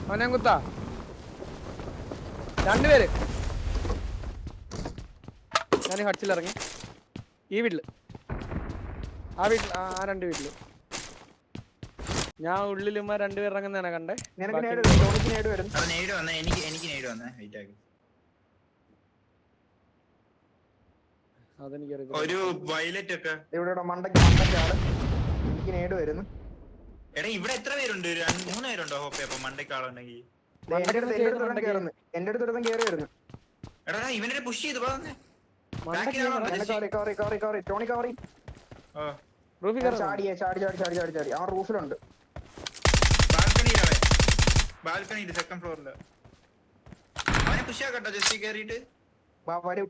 അവനെ കുത്താ. രണ്ടുപേര്. ഞാൻ ഹച്ചിൽ ഇറങ്ങി. ഈ വീട്ടില്, ആ വീട്ടിൽ, ആ രണ്ട് വീട്ടില്. ഞാൻ ഉള്ളിലുമ്മ രണ്ടുപേർ ഇറങ്ങുന്നതാണ് കണ്ടേ. ഒരു വയലറ്റ് ഒക്കെ ഇവിടെ മണ്ടക്കാണ്. എനിക്ക് നേട് വരുന്നു. എടാ ഇവിടെ എത്ര പേരുണ്ട്? 3 പേരുണ്ടോ? ഹോപ്പേ അപ്പൊ മണ്ടക്കാളുണ്ടെങ്കിൽ എന്റെ അടുത്ത് കയറി വരുന്നു. എടാ ഇവനെ പുഷ് ചെയ്ത് ടോണി കവറി ചാടി ആ റൂഫിലുണ്ട്. ബാൽക്കണിയില് സെക്കൻഡ് ഫ്ലോറില് അവനെ പുഷ് ആക്കട്ടോ. ജസ്റ്റ് കയറിയിട്ട്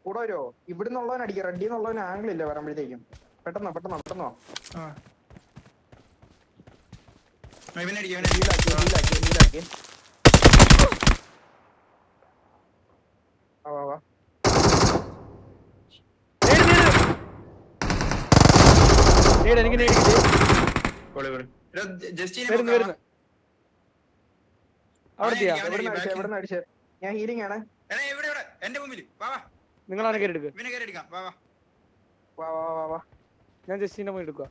കൂടെ വരുമോ? ഇവിടുന്നുള്ളവൻ അടിക്കാം. റെഡി എന്നുള്ളവൻ ആംഗിൾ ഇല്ല വരുമ്പോഴത്തേക്കും. പെട്ടെന്നോ ഞാൻ ഹീലിംഗ് ആണ്. നിങ്ങളാണ് കയറി. ഞാൻ ജസ്റ്റിന്റെ പോയി എടുക്കുക.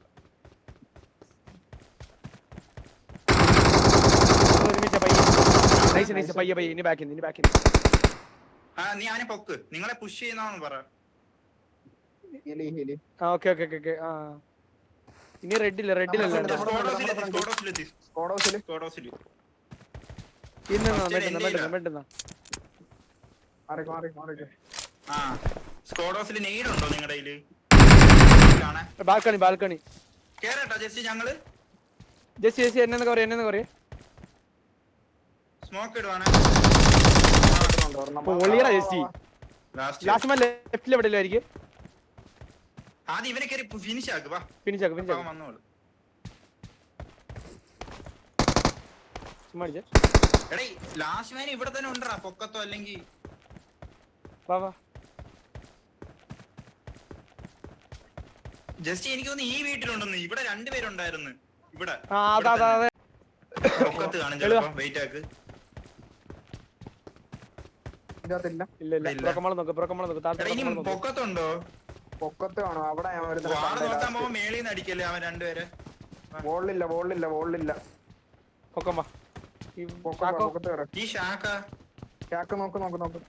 നീ അവനെ പൊക്ക്. നിങ്ങളെ പുഷ് ചെയ്യുന്ന പറ. ഇനി റെഡില്ല. ബാൽക്കണി കേറട്ടോ ജസ്റ്റ്. ഞങ്ങള് ജസ്റ്റ് എന്നെ പറയാ. സ്മോക്ക് ഇടുവാണ്. ലെഫ്റ്റിൽ എവിടെയായിരിക്കും. ആദ്യം ഇവനെ കയറി ഫിനിഷ് ആക്കുക. വന്നോളൂ. എടേ ലാസ്റ്റ് മാൻ ഇവിടെ തന്നെ ഉണ്ടാ പൊക്കത്തോ അല്ലെങ്കിൽ ജസ്റ്റ് എനിക്ക് തോന്നുന്നു ഈ വീട്ടിലുണ്ടെന്ന്. ഇവിടെ 2 പേരുണ്ടായിരുന്നു. ഇവിടെ പൊക്കത്ത് കാണും ചിലപ്പോ. വെയിറ്റ് ആക്ക്. പൊക്കത്തുണ്ടോ? പൊക്കത്ത് കാണും. അവിടെ നോക്കാൻ പോകുമ്പോ മേളിന്ന് അടിക്കല്ലേ അവൻ 2 പേരെ. വോളില്ല. ഈ ഷാക്ക നോക്ക്.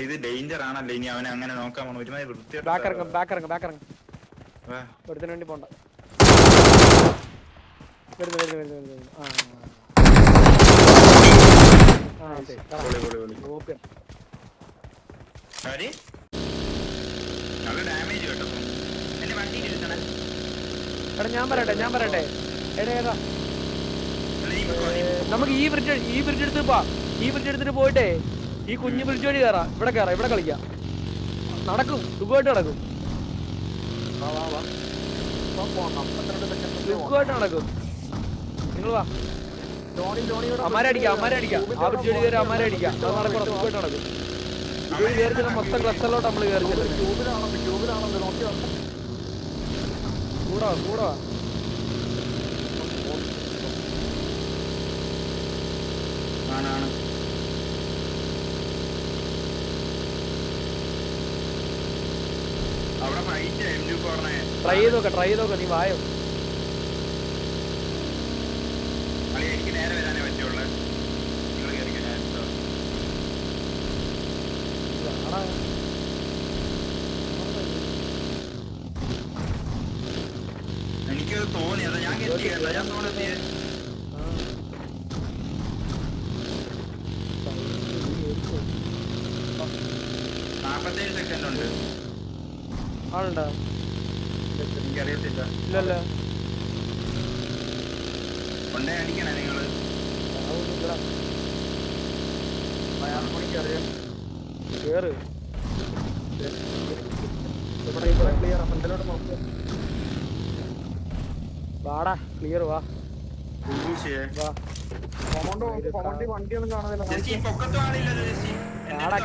ഇത് ഡേഞ്ചർ ആണല്ലേ. ഇനി അവനെ അങ്ങനെ നോക്കാൻ പോണ ഒരുമാതിരി വൃത്തിയായിട്ട്. വേണ്ടി പോണ്ട. നല്ല ഡാമേജ് കേട്ടോ. എന്നെ വണ്ടിയിൽ ഇരുത്തണേ. ഞാൻ പറയട്ടെ. നമുക്ക് ഈ ബ്രിഡ്ജ് എടുത്തിട്ട് പോയിട്ടേ ഈ കുഞ്ഞു ബ്രിഡ്ജ് വഴി കയറാം. ഇവിടെ കളിക്കാം. നടക്കും, സുഖമായിട്ട് നടക്കും. നിങ്ങൾ വാ. അമ്മാരെ അടിക്കാം. ആ ബ്രിഡ്ജ് വഴി കയറി അമ്മാരെ അടിക്കാം. അത് നടക്കണം. സുഖമായിട്ട് നടക്കും. ഇത് കയറി മൊത്തം ക്ലസ്റ്ററിലോട്ട് നമ്മള് കയറി കൂടാ. ആണ് അവിടെ ഫൈറ്റ് ട്രൈ ചെയ്ത് നോക്ക. നീ വായോ. എനിക്ക് നേരെ വരാനേ പറ്റുള്ളൂ. നിങ്ങൾ എനിക്ക് തോന്നി. അതാ ഞാൻ കെട്ടിയല്ല. ഞാൻ തോന്നിയ 47 സെക്കൻഡ് ഉണ്ട്. ആളുണ്ടോ? എനിക്കറിയത്തില്ല. ഇല്ലല്ലോ. കൊണ്ടേ അടിക്കണേ നിങ്ങള്. അറിയാം. കേറ്. ഇവിടെ ക്ലിയർ. ഫ്രണ്ടിലോട്ട് നോക്കുക. വാടാ, ക്ലിയർ വാ.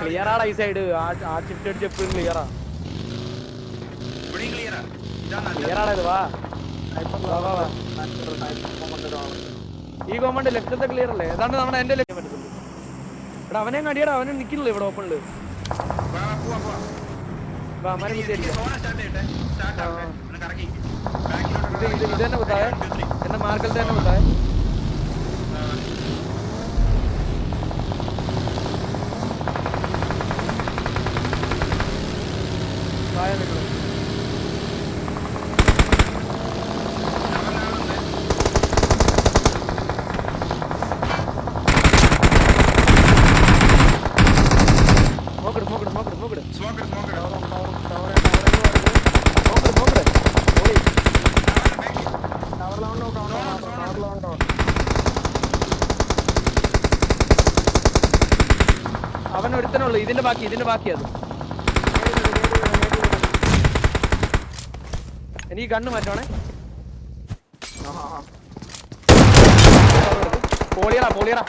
ക്ലിയർ ആടാ ഈ സൈഡ്. ആ ഷിഫ്റ്റ് അടിച്ച് എപ്പോഴും ക്ലിയറാ. ക്ലിയർ ആടാ ഇത്. വാ. ഈ കോമ്പൗണ്ട് ലെഫ്റ്റത്തെ ക്ലിയർ അല്ലേ? ഏതാണ്ട് നമ്മുടെ എന്റെ ലക്ഷ്യം പറ്റത്തുള്ളൂ. എടാ അവനെ അടിയടാ, അവനെ നിക്കുന്നില്ല ഇവിടെ ഓപ്പണില്. അമ്മാരെ ഇത് തന്നെ കുത്തായ എന്റെ മാർക്കൽ തന്നെ കുത്തായ. അവൻ ഒരുത്തനുള്ളു. ഇതിന്റെ ബാക്കി അത്. എനിക്ക് കണ്ണു മാറ്റണേ. പോളിയറാ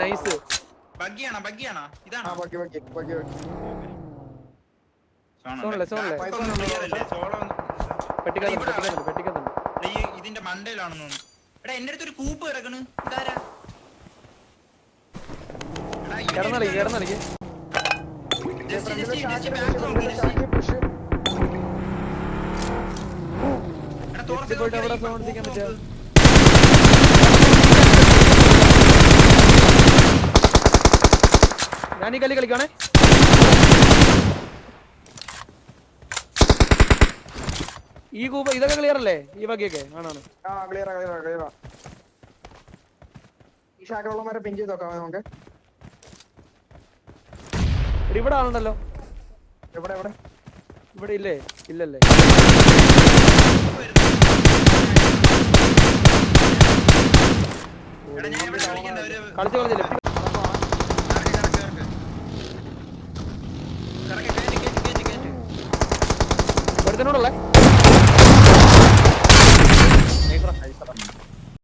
നൈസ്. ഇതിന്റെ മണ്ടയിലാണെന്ന് തോന്നുന്നു. എടാ എന്റെ അടുത്തൊരു കൂപ്പ് കിടക്കണ്. ഇതാരാ? കിടന്നളിക്ക്. പോയിട്ട് അവിടെ സോണിക്കാൻ പറ്റുക. ഞാൻ ഈ കളി കളിക്കാണേ. ഈ കൂപ്പ ഇതൊക്കെ ക്ലിയർ അല്ലേ? ഈ വകയൊക്കെ ആണാണ്. ഈ ശാഖകളുള്ളവരെ പിൻ ചെയ്ത് നോക്കാം നമുക്ക്. ഇവിടെ ആളുണ്ടല്ലോ. എവിടെ ഇവിടെ ഇല്ലേ? ഇല്ലല്ലേ? കളിച്ചില്ലേ? ഒരുത്തനോടല്ലേ?